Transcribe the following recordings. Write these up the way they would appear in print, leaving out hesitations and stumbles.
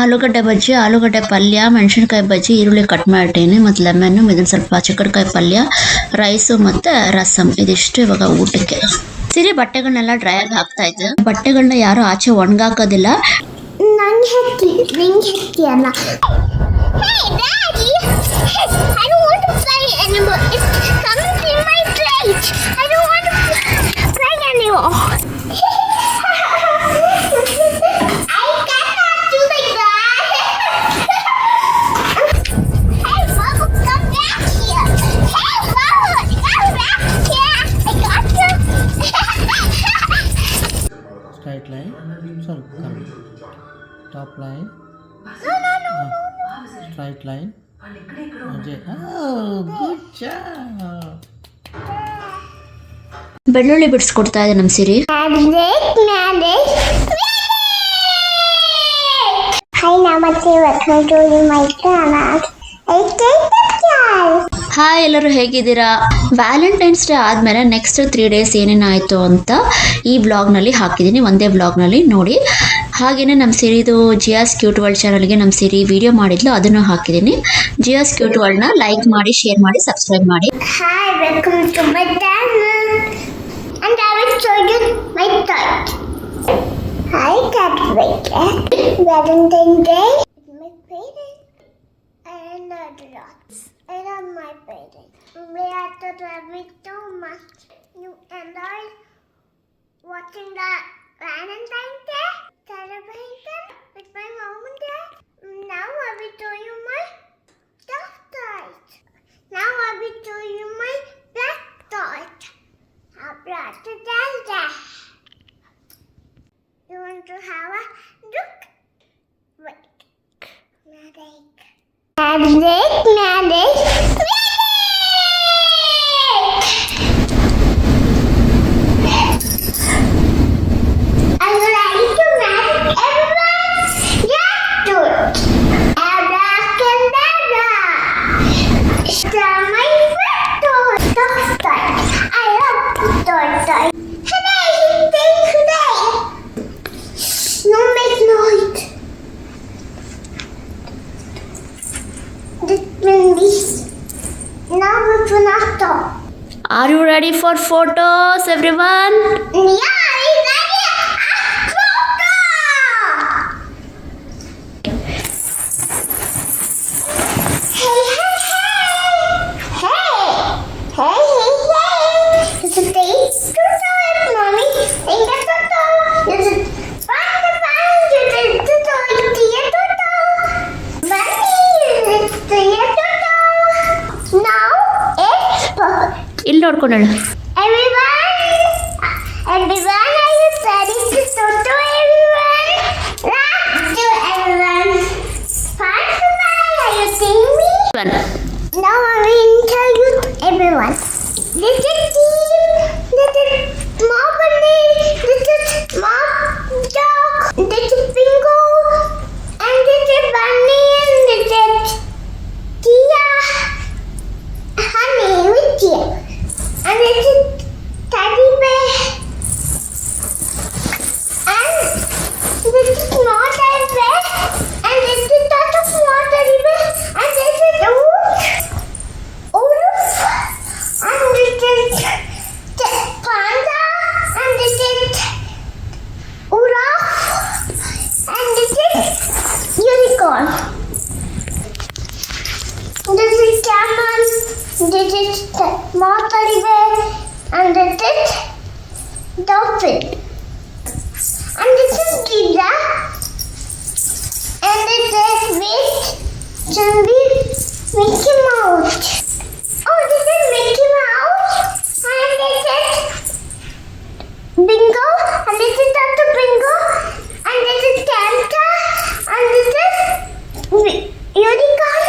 ಆಲೂಗಡ್ಡೆ ಬಜ್ಜಿ, ಆಲೂಗಡ್ಡೆ ಪಲ್ಯ, ಮೆಣಸಿನ್ಕಾಯಿ ಬಜ್ಜಿ, ಈರುಳ್ಳಿ ಕಟ್ ಮಾಡಿಟ್ಟೇನೆ ಮತ್ತು ಲೆಮನ್ನು, ಇದನ್ನು ಸ್ವಲ್ಪ ಚಿಕ್ಕಡ್ಕಾಯಿ ಪಲ್ಯ, ರೈಸು ಮತ್ತು ರಸಮ್. ಇದಿಷ್ಟು ಇವಾಗ ಊಟಕ್ಕೆ. ಸಿರಿ ಬಟ್ಟೆಗಳನ್ನೆಲ್ಲ ಡ್ರೈಯಾಗಿ ಹಾಕ್ತಾ ಇದ್ದೆ. ಬಟ್ಟೆಗಳನ್ನ ಯಾರು ಆಚೆ ಒಣಗಾಕೋದಿಲ್ಲ. ನಂಗೆ ಹತ್ತಿ ನಿಂಗೆ ಹತ್ತಿ ಅಲ್ಲ. Hey Daddy, I don't want to play anymore. It's coming in my plate. I don't want to play anymore. I cannot do like that. Hey Bubba, come back here. Hey Bubba, come back here. I got you. Straight line. Sorry, come. Top line. No. Straight line. Oh, good job. ಬೆಳ್ಳುಳ್ಳಿ ಬಿಡಿಸ್ಕೊಡ್ತಾ ಇದೆ ನಮ್ಮ ಸಿರಿ. Hi, Namaste. Welcome to my channel. Hi, ಎಲ್ಲರೂ ಹೇಗಿದ್ದೀರಾ? Valentine's day ಆದಮೇಲೆ next 3 days ಏನೇನಾಯಿತು ಅಂತ ಈ ಬ್ಲಾಗ್ನಲ್ಲಿ ಹಾಕಿದ್ದೀನಿ, ಒಂದೇ ಬ್ಲಾಗ್ನಲ್ಲಿ ನೋಡಿ. ಹಾಗೆಯೇ ನಮ್ಮ ಸಿರಿದು ಜಿಯಾಸ್ ಕ್ಯೂಟ್ ವರ್ಲ್ಡ್ ಚಾನಲ್ಗೆ ನಮ್ಮ ಸಿರಿ ವಿಡಿಯೋ ಮಾಡಿದ್ಲು, ಅದನ್ನು ಹಾಕಿದ್ದೀನಿ. ಜಿಯಾಸ್ ಕ್ಯೂಟ್ ವರ್ಲ್ಡ್ನ ಲೈಕ್ ಮಾಡಿ, ಶೇರ್ ಮಾಡಿ, ಸಬ್ಸ್ಕ್ರೈಬ್ ಮಾಡಿ. Hi, welcome to my channel. And I will show you my toy. Hi, cat Valentine's Day. My parents and adults. I love my parents. We are to love it so much. You and I watching the Valentine's Day celebration with my mom and dad. Now I will show you my stuffed toys. Now I will show you my black toys. I brought to Delta. You want to have a look? Wait. Magic. Are you ready to magic everyone? Yeah, do it. Abracadabra. It's my favorite toy. Stuffed toy. I love toy. Today. No make noise. This will be. Now we do not stop. Are you ready for photos, everyone? Yeah, I'm ready. Photo. Hey. It's a day to show it, mommy. And that's a toe. It's a fun. It's a toy. It's a toe. Bunny. It's a toe. Now it's perfect. ಇಲ್ಲಿ ನೋಡ್ಕೊಂಡಳು. Everyone, are you ready to photo everyone? Laugh to everyone. Fun, are you seeing me? Now I will tell you everyone. This is team, this is small bunny, this is small dog, this is Bingo, and this is Bunny, and this is Tia, Honey with Tia, and this is Teddy Bear, and this is small Teddy Bear, and this is not a small Teddy Bear, and this is Olaf, and this is Panda, and this is Olaf, and this is Unicorn. This is Camel, this is small Teddy Bear, and this is Dolphin, and this is Zebra, and this is Mickey Mouse. Oh, this is Mickey Mouse, and this is Bingo, and this is Dr. Bingo, and this is Santa, and this is Unicorn,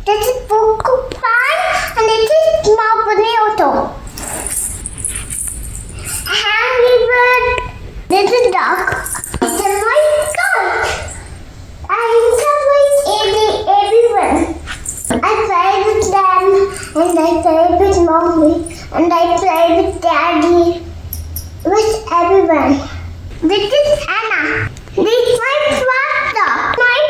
this is Porcupine, and this is Small Bonito. Happy birthday. This is dog. This is my goat. I enjoy everyone. I play with them, and I play with mommy, and I play with daddy, with everyone. This is Anna. This is my father. My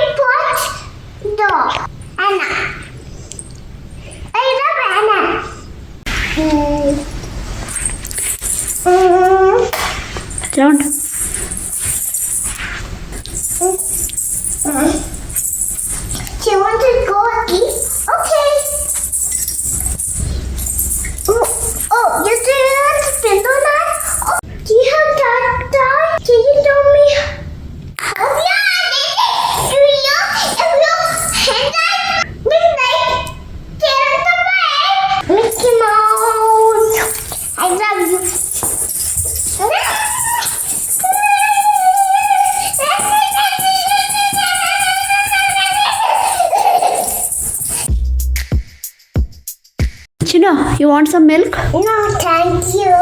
you want some milk? No, thank you.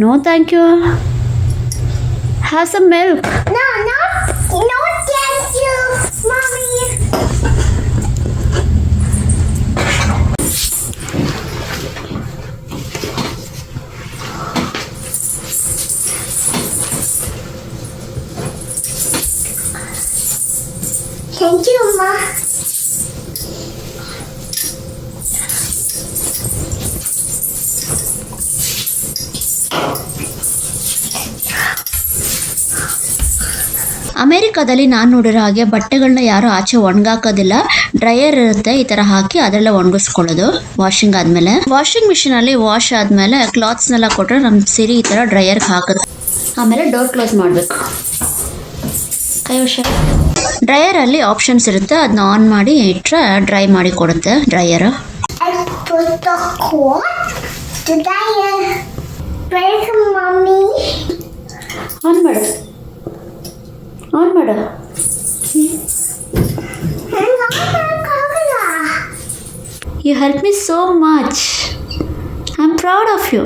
No thank you. Have some milk. No, thank you, mommy. Thank you, Ma. ಅಮೇರಿಕಾದಲ್ಲಿ ನಾನು ನೋಡಿರೋ ಹಾಗೆ ಬಟ್ಟೆಗಳನ್ನ ಯಾರು ಆಚೆ ಒಣಗಾಕೋದಿಲ್ಲ. Dryer ಇರುತ್ತೆ, ಈ ಥರ ಹಾಕಿ ಅದರಲ್ಲೇ ಒಣಗಿಸ್ಕೊಳ್ಳೋದು ವಾಷಿಂಗ್ ಆದಮೇಲೆ. ವಾಷಿಂಗ್ ಮಿಷಿನಲ್ಲಿ ವಾಶ್ ಆದಮೇಲೆ ಕ್ಲಾತ್ಸ್ನೆಲ್ಲ ಕೊಟ್ಟರೆ ನಮ್ಮ ಸಿರಿ ಈ ಥರ ಡ್ರೈಯರ್ಗೆ ಹಾಕುತ್ತೆ. ಆಮೇಲೆ ಡೋರ್ ಕ್ಲೋಸ್ ಮಾಡಬೇಕು. ಕೈ ಹುಷಾರು. ಡ್ರೈಯರಲ್ಲಿ ಆಪ್ಷನ್ಸ್ ಇರುತ್ತೆ, ಅದನ್ನ ಆನ್ ಮಾಡಿ ಇಟ್ಟರೆ ಡ್ರೈ ಮಾಡಿ ಕೊಡುತ್ತೆ dryer. I put the cloth to dryer. Welcome, mommy. On ಮಾಡು, ಆನ್ ಮಾಡು. Hang on, Kakala. You help me so much. I'm proud of you.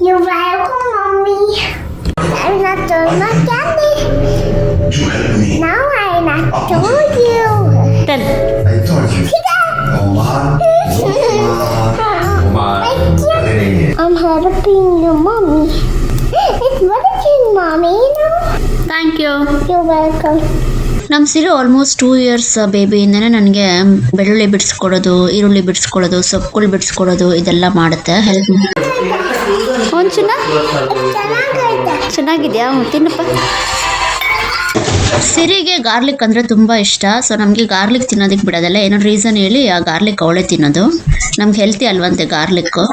You're welcome, mommy. I'm not doing my candy. You help me. Now I not told you. Tell. I told you. Oma. I'm helping you, mommy. It's working, mommy. No? Thank you. You're welcome. ನಮ್ಮ ಸಿರಿ almost 2 years ಬೇಬಿಯಿಂದನೇ ನನಗೆ ಬೆಳ್ಳುಳ್ಳಿ ಬಿಡಿಸ್ಕೊಡೋದು, ಈರುಳ್ಳಿ ಬಿಡಿಸ್ಕೊಳ್ಳೋದು, ಸೊಪ್ಪುಗಳು ಬಿಡಿಸ್ಕೊಡೋದು ಇದೆಲ್ಲ ಮಾಡುತ್ತೆ. Help ಒಂದು ಚೆನ್ನಾಗಿದೆಯಾ? ತಿನ್ನಪ್ಪ. ಸಿರಿಗೆ garlic ಅಂದರೆ ತುಂಬ ಇಷ್ಟ. ಸೊ ನಮಗೆ ಗಾರ್ಲಿಕ್ ತಿನ್ನೋದಕ್ಕೆ ಬಿಡೋದಲ್ಲ. ಏನೋ ರೀಸನ್ ಹೇಳಿ ಆ ಗಾರ್ಲಿಕ್ ಅವಳೇ ತಿನ್ನೋದು. ನಮ್ಗೆ ಹೆಲ್ತಿ ಅಲ್ವಂತೆ ಗಾರ್ಲಿಕ್ಕು.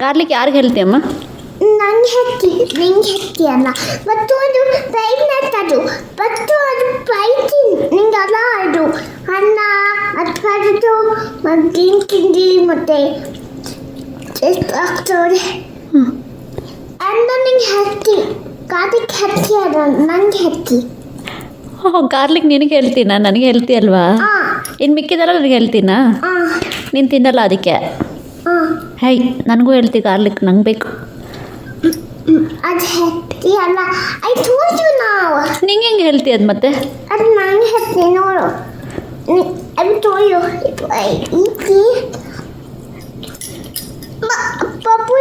ಗಾರ್ಲಿಕ್ ಯಾರಿಗೆ ಹೆಲ್ತಿ ಅಮ್ಮ? ನಂಗೆ ಹೆತ್ತಿ ನಿಂಗೆ ಹೆತ್ತಿ ಅಲ್ಲ, ಮತ್ತು ಅದು ಪ್ರೈಟ್ನೆಸ್ ಅದು, ಮತ್ತು ಅದು ಪ್ರೈಟಿ ನಿಂಗಲ್ಲ. ಅದು ಅನ್ನ ಅದು ಮಗ್ಗಿನ ತಿಂಡಿ ಮತ್ತೆ ಎಷ್ಟು ಆಗ್ತದೆ. ಅಂದ ನಿಂಗೆ ಹೆತ್ತಿ ಗಾರ್ಲಿಕ್ ಹೆತ್ತಿ ಅದು ನಂಗೆ ಹೆತ್ತಿ. ಗಾರ್ಲಿಕ್ ನಿನಗೆ ಹೇಳ್ತೀನಾ? ನನಗೆ ಹೇಳ್ತಿ ಅಲ್ವಾ? ಇನ್ನು ಮಿಕ್ಕಿದೆಲ್ಲ ನನಗೆ ಹೇಳ್ತೀನಾ? ನೀನು ತಿನ್ನಲ್ಲ ಅದಕ್ಕೆ. ಹೈ, ನನಗೂ ಹೇಳ್ತಿ ಗಾರ್ಲಿಕ್, ನಂಗೆ ಬೇಕು. ಅದು ಹೆತ್ತಿ ಅಲ್ಲ. ಐ ಟೋಲ್ಡ್ ಯು ನಾವು. ನಿಂಗೆ ಹೆಂಗೆ ಹೇಳ್ತಿ ಅದು ಮತ್ತೆ? ಅದು ನಂಗೆ ಹೆತ್ತಿ ನೋಡು. ಐ ಟೋಲ್ಡ್ ಯು ಈಟಿ ಪಪ್ಪು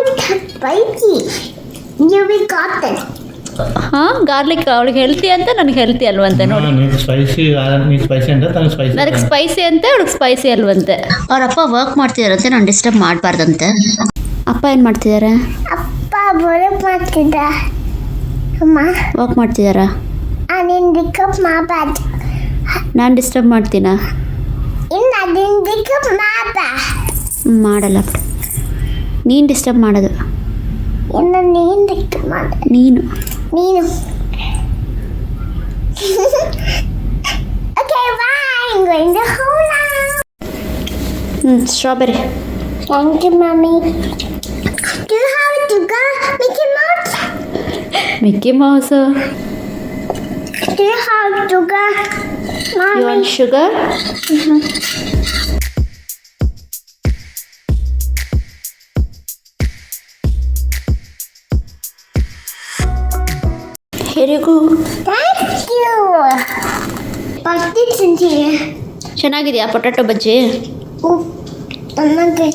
ಬೈತಿ. You've got it. ಹಾಂ, ಗಾರ್ಲಿಕ್ ಅವಳಿಗೆ ಹೆಲ್ತಿ ಅಂತ ನನಗೆ ಹೆಲ್ತಿ ಅಲ್ವಂತೆ. ನೋಡಿ, నీకు స్పైసీ నీకు స్పైసీ అంటే తనకు స్పైసీ. ನನಗೆ ಸ್ಪೈಸಿ ಅಂತೆ, ಅವಳಿಗೆ ಸ್ಪೈಸಿ ಅಲ್ವಂತೆ. ಅವರಪ್ಪ ವರ್ಕ್ ಮಾಡ್ತಿದಾರಂತೆ, ನಾನು ಡಿಸ್ಟರ್ಬ್ ಮಾಡಬಾರ್ದಂತೆ. ಅಪ್ಪ ಏನು ಮಾಡ್ತಿದ್ದಾರೆ? ಅಪ್ಪ ವರ್ಕ್ ಮಾಡ್ತಿದ್ದ. ಅಮ್ಮ ವರ್ಕ್ ಮಾಡ್ತಿದ್ದಾರಾ? ನೀನು ಡಿಕಪ್ ಮಾಡಬಾರ್ದು. ನಾನು ಡಿಸ್ಟರ್ಬ್ ಮಾಡ್ತೀನಾ? ಇನ್ನು ಅದನ್ನು ಡಿಕಪ್ ಮಾಡ. ಮಾಡಲ್ಲ ಬಿಡು, ನೀನು ಡಿಸ್ಟರ್ಬ್ ಮಾಡೋದು. ಇನ್ನು ನೀನು ಡಿಕಪ್ ಮಾಡ. ನೀನು Okay, bye. I'm going to home now. Strawberry. Thank you, mommy. Do you have a sugar, Mickey Mouse? Mickey Mouse. Do you have sugar, mommy? You want sugar? Here you go. Thank you. What's this in here? ಚೆನ್ನಾಗಿದೆಯಾ potato ಬಜ್ಜಿ? ಚೆನ್ನಾಗಿ.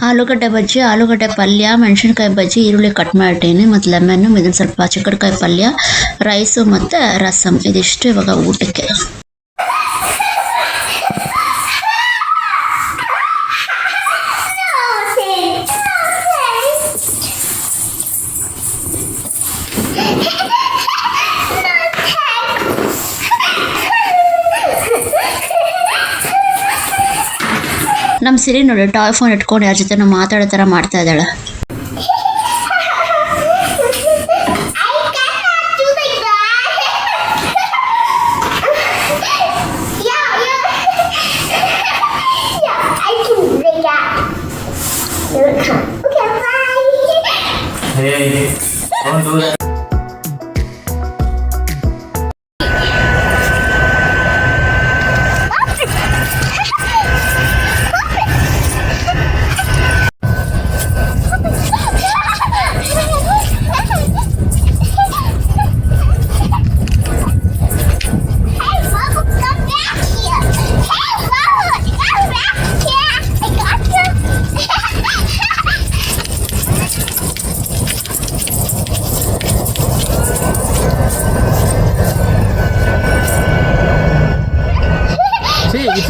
ಆಲೂಗಡ್ಡೆ ಬಜ್ಜಿ, ಆಲೂಗಡ್ಡೆ ಪಲ್ಯ, ಮೆಣಸಿನ್ಕಾಯಿ ಬಜ್ಜಿ, ಈರುಳ್ಳಿ cut ಮಾಡಿಟ್ಟೇನೆ ಮತ್ತು lemon, ಇದನ್ನು ಸ್ವಲ್ಪ ಚಿಕ್ಕಡ್ಕಾಯಿ ಪಲ್ಯ, ರೈಸು ಮತ್ತು ರಸಮ್. ಇದಿಷ್ಟು ಇವಾಗ ಊಟಕ್ಕೆ. ನಮ್ಮ ಸಿರಿ ನೋಡಿ ಟಾಯ್ ಫೋನ್ ಇಟ್ಕೊಂಡು ಯಾರ ಜೊತೆ ಮಾತಾಡೋ ಥರ ಮಾಡ್ತಾ ಇದ್ದಾಳೆ. Hey, don't do that.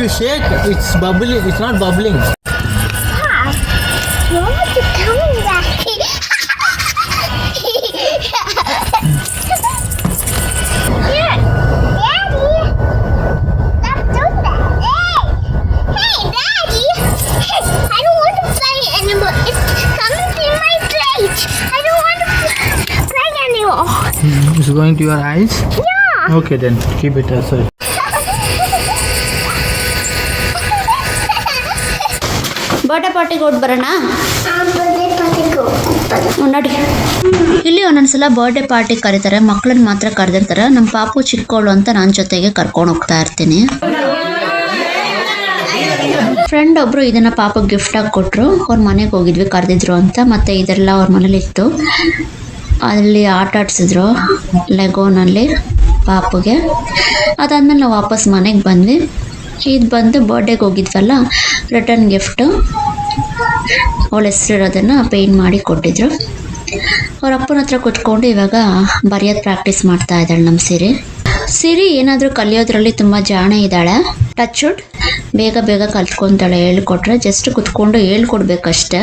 you shake, it's bubbling. It's not bubbling. You want to come back? Here, Daddy. Stop doing that. Hey, Daddy. I don't want to play anymore. It's coming to my plate. I don't want to play anymore. It's going to your eyes? Yeah. Okay, then keep it aside. Birthday ಪಾರ್ಟಿಗೆ ಹೊಟ್ಟು ಬರೋಣ ನೋಡಿ. ಇಲ್ಲಿ ಒಂದೊಂದ್ಸಲ birthday party ಕರೀತಾರೆ, ಮಕ್ಕಳನ್ನ ಮಾತ್ರ ಕರೆದಿರ್ತಾರೆ. ನಮ್ಮ ಪಾಪು ಚಿಕ್ಕವಳು ಅಂತ ನಾನು ಜೊತೆಗೆ ಕರ್ಕೊಂಡು ಹೋಗ್ತಾ ಇರ್ತೀನಿ. ಫ್ರೆಂಡ್ ಒಬ್ರು ಇದನ್ನ ಪಾಪಕ್ಕೆ ಗಿಫ್ಟ್ ಆಗಿ ಕೊಟ್ಟರು. ಅವ್ರ ಮನೆಗೆ ಹೋಗಿದ್ವಿ, ಕರೆದಿದ್ರು ಅಂತ. ಮತ್ತೆ ಇದೆಲ್ಲ ಅವ್ರ ಮನೇಲಿ ಇತ್ತು, ಅಲ್ಲಿ ಆಟ ಆಡ್ಸಿದ್ರು ಲೆಗೋನಲ್ಲಿ ಪಾಪುಗೆ. ಅದಾದ್ಮೇಲೆ ನಾವು ವಾಪಸ್ ಮನೆಗೆ ಬಂದ್ವಿ. ಇದು ಬಂದು ಬರ್ಡೇಗೆ ಹೋಗಿದ್ವಲ್ಲ, ರಿಟರ್ನ್ ಗಿಫ್ಟು. ಅವಳ ಹೆಸರಿರೋದನ್ನು ಪೇಂಟ್ ಮಾಡಿ ಕೊಟ್ಟಿದ್ರು. ಅವ್ರ ಅಪ್ಪನ ಹತ್ರ ಕುತ್ಕೊಂಡು ಇವಾಗ ಬರೆಯೋದು ಪ್ರಾಕ್ಟೀಸ್ ಮಾಡ್ತಾ ಇದ್ದಾಳೆ ನಮ್ಮ ಸಿರಿ. ಏನಾದರೂ ಕಲಿಯೋದ್ರಲ್ಲಿ ತುಂಬ ಜಾಣೆ ಇದ್ದಾಳೆ. ಟಚ್ ವುಡ್, ಬೇಗ ಬೇಗ ಕಲ್ತ್ಕೊತಾಳೆ. ಹೇಳ್ಕೊಟ್ರೆ ಜಸ್ಟ್ ಕುತ್ಕೊಂಡು ಹೇಳ್ಕೊಡ್ಬೇಕಷ್ಟೆ.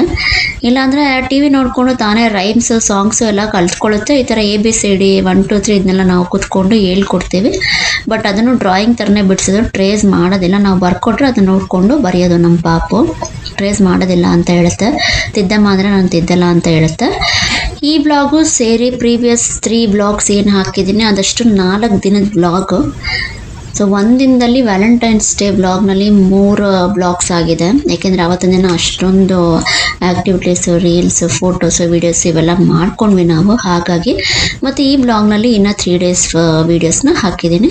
ಇಲ್ಲಾಂದರೆ ಟಿ ವಿ ನೋಡಿಕೊಂಡು ತಾನೇ ರೈಮ್ಸು ಸಾಂಗ್ಸು ಎಲ್ಲ ಕಲ್ತ್ಕೊಳ್ಳುತ್ತೆ. ಈ ಥರ ABCD 1 2 3 ಇದನ್ನೆಲ್ಲ ನಾವು ಕುತ್ಕೊಂಡು ಹೇಳ್ಕೊಡ್ತೀವಿ. ಬಟ್ ಅದನ್ನು ಡ್ರಾಯಿಂಗ್ ಥರನೇ ಬಿಡಿಸಿದ್ರು, ಟ್ರೇಸ್ ಮಾಡೋದಿಲ್ಲ. ನಾವು ಬರ್ಕೊಟ್ರೆ ಅದನ್ನ ನೋಡಿಕೊಂಡು ಬರೆಯೋದು. ನಮ್ಮ ಪಾಪು ಟ್ರೇಸ್ ಮಾಡೋದಿಲ್ಲ ಅಂತ ಹೇಳುತ್ತೆ. ತಿದ್ದಮ್ಮ ಅಂದರೆ ನಾನು ತಿದ್ದಲ್ಲ ಅಂತ ಹೇಳುತ್ತೆ. ಈ ಬ್ಲಾಗು ಸೇರಿ ಪ್ರೀವಿಯಸ್ 3 ಬ್ಲಾಗ್ಸ್ ಏನು ಹಾಕಿದ್ದೀನಿ ಅದಷ್ಟು 4 ದಿನದ ಬ್ಲಾಗು. ಸೊ ಒಂದಿನದಲ್ಲಿ ವ್ಯಾಲೆಂಟೈನ್ಸ್ ಡೇ ಬ್ಲಾಗ್ನಲ್ಲಿ 3 ಬ್ಲಾಗ್ಸ್ ಆಗಿದೆ. ಯಾಕೆಂದರೆ ಆವತ್ತಿನ ದಿನ ಅಷ್ಟೊಂದು ಆ್ಯಕ್ಟಿವಿಟೀಸು, ರೀಲ್ಸು, ಫೋಟೋಸು, ವೀಡಿಯೋಸ್ ಇವೆಲ್ಲ ಮಾಡ್ಕೊಂಡ್ವಿ ನಾವು. ಹಾಗಾಗಿ ಮತ್ತು ಈ ಬ್ಲಾಗ್ನಲ್ಲಿ ಇನ್ನೂ 3 ಡೇಸ್ ವೀಡಿಯೋಸ್ನ ಹಾಕಿದ್ದೀನಿ.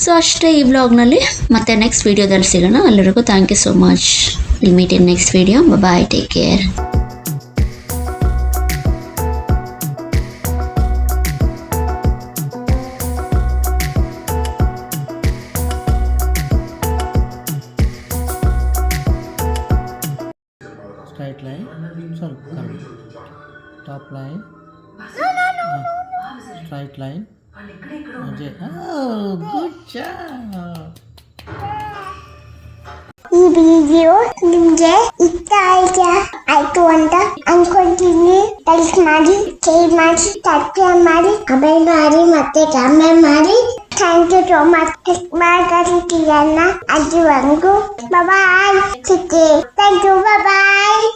ಸೊ ಅಷ್ಟೇ ಈ ಬ್ಲಾಗ್ನಲ್ಲಿ. ಮತ್ತೆ ನೆಕ್ಸ್ಟ್ ವೀಡಿಯೋದಲ್ಲಿ ಸಿಗೋಣ. ಎಲ್ಲರಿಗೂ thank you so much. Will meet in next video. Bye, take care. Straight line. Sorry, come. Top line. Straight line. Oh, good job. ಈ ವಿಡಿಯೋ ನಿಮಗೆ ಇಷ್ಟ ಆಯ್ತು ಅಂತ ಅನ್ಕೊಂತೀನಿ. ಲೈಕ್ ಮಾಡಿ, ಶೇರ್ ಮಾಡಿ, ಸಬ್ಸ್ಕ್ರೈಬ್ ಮಾಡಿ, ಕಮೆಂಟ್ ಮಾಡಿ, ಮತ್ತೆ ಕಮೆಂಟ್ ಮಾಡಿ. Thank you so much. ಮಾತಾಡ್ತೀರನ್ನ ಅಲ್ಲಿವರೆಗೂ ಬಾಯ್. Thank you, bye.